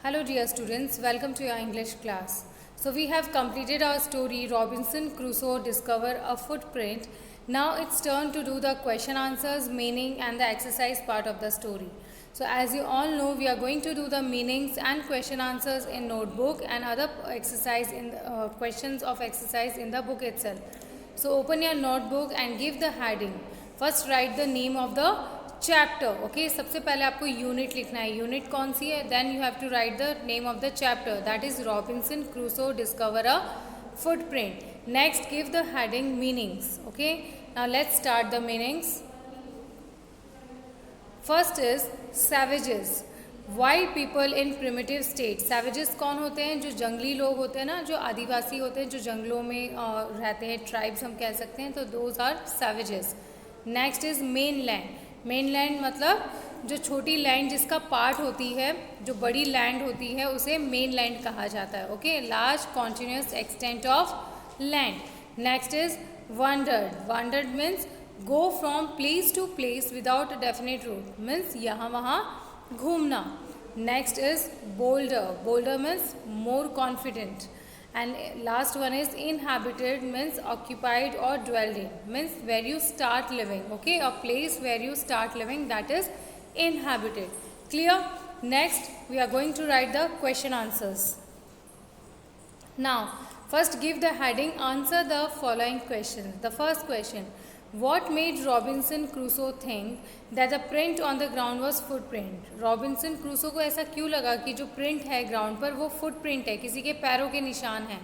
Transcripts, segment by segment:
Hello dear students, welcome to your English class. So we have completed our story Robinson Crusoe Discover a Footprint. Now it's turn to do the question answers, meaning and the exercise part of the story. So as you all know, we are going to do the meanings and question answers in notebook and other exercise in the, questions of exercise in the book itself. So open your notebook and give the heading. First write the name of the chapter okay सबसे पहले आपको unit लिखना है. Unit कौन सी है? Then you have to write the name of the chapter that is Robinson Crusoe discover a footprint. Next give the heading meanings. Okay now let's start the meanings. First is savages, wild people in primitive state. Savages कौन होते हैं? जो जंगली लोग होते हैं ना, जो आदिवासी होते हैं, जो जंगलों में रहते हैं, ट्राइब्स हम कह सकते हैं, तो those are savages. Next is mainland. Mainland मतलब जो छोटी लैंड जिसका पार्ट होती है, जो बड़ी लैंड होती है उसे मेन लैंड कहा जाता है. Okay, large continuous extent of land. Next is wandered. Wandered means go from place to place without a definite route, means यहाँ वहाँ घूमना. Next is bolder. Bolder means more confident. And last one is inhabited means occupied or dwelled in, means where you start living. Okay, a place where you start living, that is inhabited. Clear? Next we are going to write the question answers. Now first give the heading, answer the following questions. The first question, what made Robinson Crusoe think that the print on the ground was footprint? Robinson Crusoe को ऐसा क्यों लगा कि जो print है ground पर वो footprint है, किसी के पैरों के निशान हैं.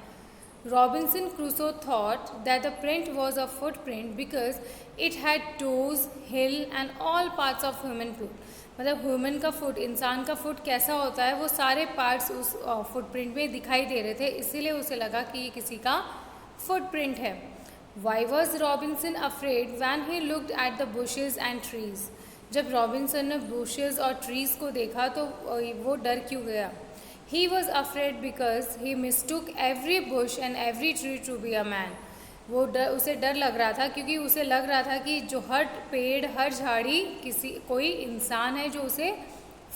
Robinson Crusoe thought that the print was a footprint because it had toes, heel and all parts of human foot. मतलब ह्यूमन का फुट, इंसान का फुट कैसा होता है, वो सारे पार्ट्स उस फुटप्रिंट में दिखाई दे रहे थे, इसीलिए उसे लगा कि ये किसी का फुटप्रिंट है. Why was Robinson afraid when he looked at the bushes and trees? जब रॉबिन्सन ने bushes और trees को देखा तो वो डर क्यों गया? He was afraid because he mistook every bush and every tree to be a man. वो उसे डर लग रहा था क्योंकि उसे लग रहा था कि जो हर पेड़ हर झाड़ी कोई इंसान है जो उसे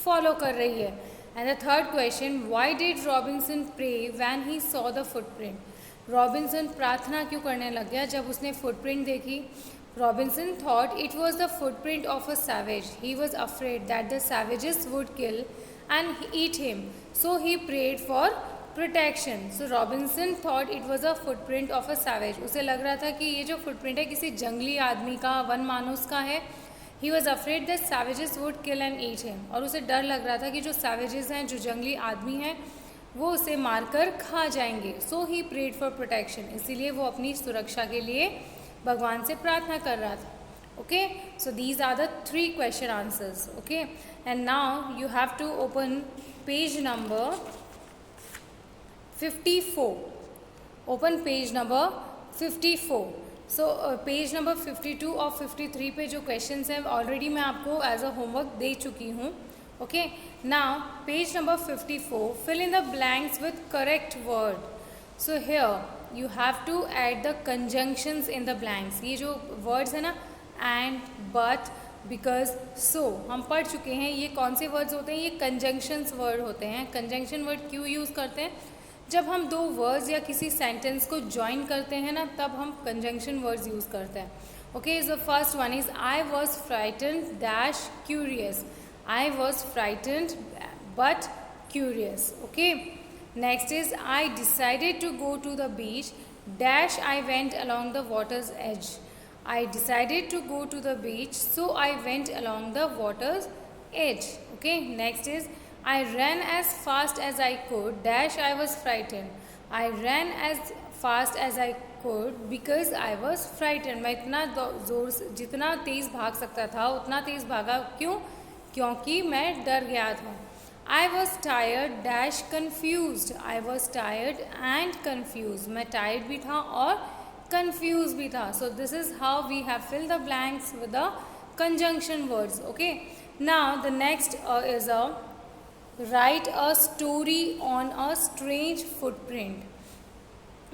फॉलो कर रही है. And the third question, why did Robinson pray when he saw the footprint? Robinson प्रार्थना क्यों करने लग गया जब उसने फुटप्रिंट देखी? Robinson thought it was the footprint of a savage. He was afraid that the savages would kill and eat him, so he prayed for protection. So Robinson thought it was a footprint of a savage. उसे लग रहा था कि ये जो footprint है किसी जंगली आदमी का, वन मानुस का है. ही was afraid that savages would kill and eat him. और उसे डर लग रहा था कि जो सैवेजेस हैं, जो जंगली आदमी हैं, वो उसे मारकर खा जाएंगे. सो ही प्रेड फॉर प्रोटेक्शन. इसीलिए वो अपनी सुरक्षा के लिए भगवान से प्रार्थना कर रहा था. Okay, so these are the 3 question answers. Okay, and now you have to open page number 54. Open page number 54. So page number 52 और 53 पे जो क्वेश्चंस हैं ऑलरेडी मैं आपको एज अ होमवर्क दे चुकी हूँ. Okay, now page number 54, fill in the blanks with correct word. So here you have to add the conjunctions in the blanks. ये जो words है ना, and, but, because, so, हम पढ़ चुके हैं. ये कौन से words होते हैं? ये conjunctions word होते हैं. conjunction word क्यों use करते हैं? जब हम दो words या किसी sentence को join करते हैं ना, तब हम conjunction words use करते हैं. Okay, so the first one is I was frightened dash curious. I was frightened but curious. Okay, next is I decided to go to the beach dash I went along the water's edge. I decided to go to the beach, so I went along the water's edge. Okay, next is I ran as fast as I could dash I was frightened. I ran as fast as I could because I was frightened. मैं इतना जोर से, जितना तेज़ भाग सकता था उतना तेज़ भागा. क्यों? क्योंकि मैं डर गया था. I was tired dash confuse. I was tired and confuse. मैं टायर्ड भी था और कन्फ्यूज भी था. So this is how we have fill the blanks with the conjunction words. Okay, now the next is a write a story on a strange footprint.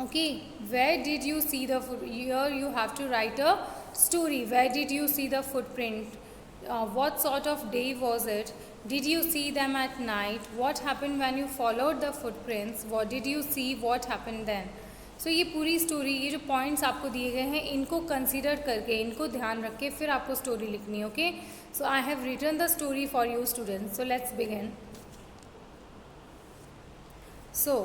Okay, where did you see the foot, here you have to write a story. Where did you see the footprint? What sort of day was it? Did you see them at night? What happened when you followed the footprints? What did you see? What happened then? सो ये पूरी story, ये जो points आपको दिए गए हैं, इनको consider करके, इनको ध्यान रख के फिर आपको स्टोरी लिखनी है. Okay, so I have written the story for you students. So let's begin. So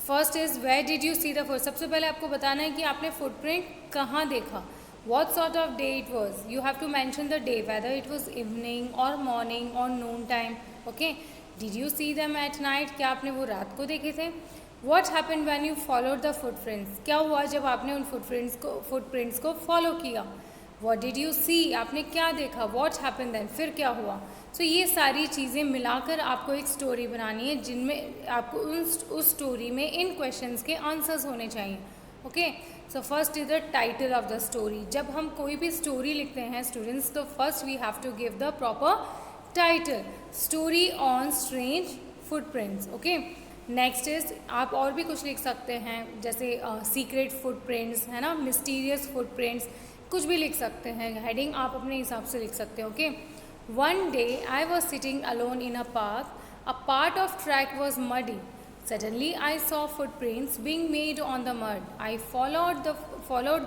first is where did you see the foot. सबसे पहले आपको बताना है कि आपने फुटप्रिंट कहाँ देखा. What sort of day it was? You have to mention the day, whether it was evening or morning or noon time. Okay. Did you see them at night? क्या आपने वो रात को देखे थे? What happened when you followed the footprints? क्या हुआ जब आपने उन footprints को follow किया? What did you see? आपने क्या देखा? What happened then? फिर क्या हुआ? So ये सारी चीज़ें मिलाकर आपको एक स्टोरी बनानी है, जिनमें आपको उस स्टोरी में इन क्वेश्चंस के आंसर्स होने चाहिए. Okay, so first is the title of the story. जब हम कोई भी स्टोरी लिखते हैं स्टूडेंट्स, तो first we have to give the proper title. Story on strange footprints. Okay, next is आप और भी कुछ लिख सकते हैं, जैसे सीक्रेट फुटप्रिंट्स है ना, मिस्टीरियस फुटप्रिंट्स, कुछ भी लिख सकते हैं. हेडिंग आप अपने हिसाब से लिख सकते हो. Okay, one day I was sitting alone in a part of track was muddy. Suddenly I saw footprints being made on the mud. I followed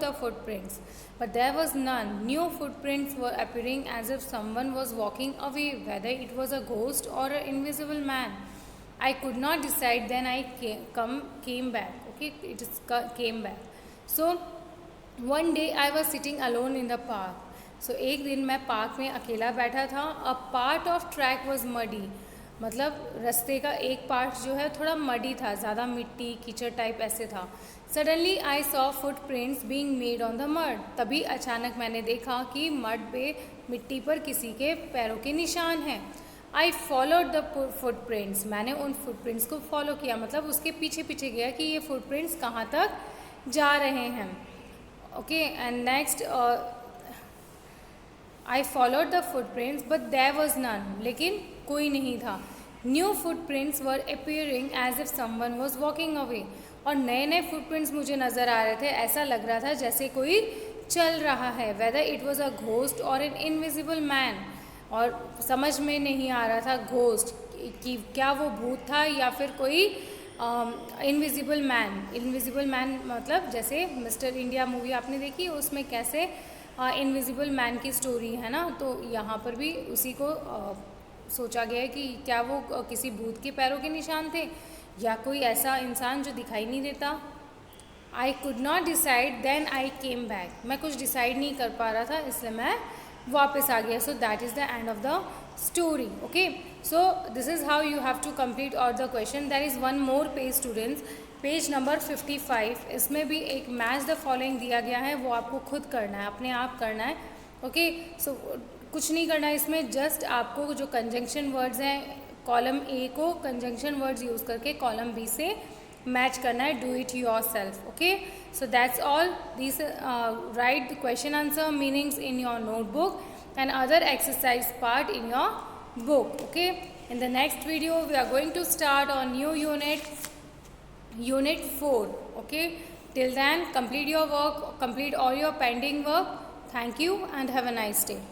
the footprints, but there was none. New footprints were appearing as if someone was walking away, whether it was a ghost or an invisible man. I could not decide. Then I came back. Okay, came back. So one day I was sitting alone in the park. So एक दिन मैं park में अकेला बैठा था. A part of track was muddy. मतलब रास्ते का एक पार्ट जो है थोड़ा मडी था, ज़्यादा मिट्टी कीचड़ टाइप ऐसे था. Suddenly I saw footprints being made on the mud. तभी अचानक मैंने देखा कि मड पे, मिट्टी पर किसी के पैरों के निशान हैं. आई फॉलोड द फुटप्रिंट्स. मैंने उन फुटप्रिंट्स को फॉलो किया, मतलब उसके पीछे पीछे गया कि ये फुटप्रिंट्स कहाँ तक जा रहे हैं. Okay, and next I followed the footprints but there was none. लेकिन कोई नहीं था. New footprints were appearing as if someone was walking away. और नए नए फुटप्रिंट्स मुझे नज़र आ रहे थे, ऐसा लग रहा था जैसे कोई चल रहा है. Whether it was a ghost और एन इनविजिबल मैन. और समझ में नहीं आ रहा था घोस्ट कि क्या वो भूत था या फिर कोई इनविजिबल मैन. इनविजिबल मैन मतलब जैसे मिस्टर इंडिया मूवी आपने देखी, उसमें कैसे इनविजिबल मैन की स्टोरी है ना, तो यहाँ पर भी उसी को सोचा गया है कि क्या वो किसी भूत के पैरों के निशान थे या कोई ऐसा इंसान जो दिखाई नहीं देता. I could not decide. Then I came back. मैं कुछ डिसाइड नहीं कर पा रहा था, इसलिए मैं वापस आ गया. So that is the end of the story. Okay, so this is how you have to complete all the question. There is one more page students, page number 55. इसमें भी एक मैच द फॉलोइंग दिया गया है, वो आपको खुद करना है, अपने आप करना है. ओके, सो कुछ नहीं करना है इसमें, जस्ट आपको जो कंजंक्शन वर्ड्स हैं कॉलम ए को कंजंक्शन वर्ड्स यूज़ करके कॉलम बी से मैच करना है. Do it your self. Okay, so that's all. This right the question answer meanings in your notebook and other exercise part in your book. Okay, in the next video we are going to start on new unit 4. Okay, till then complete your work, complete all your pending work. Thank you and have a nice day.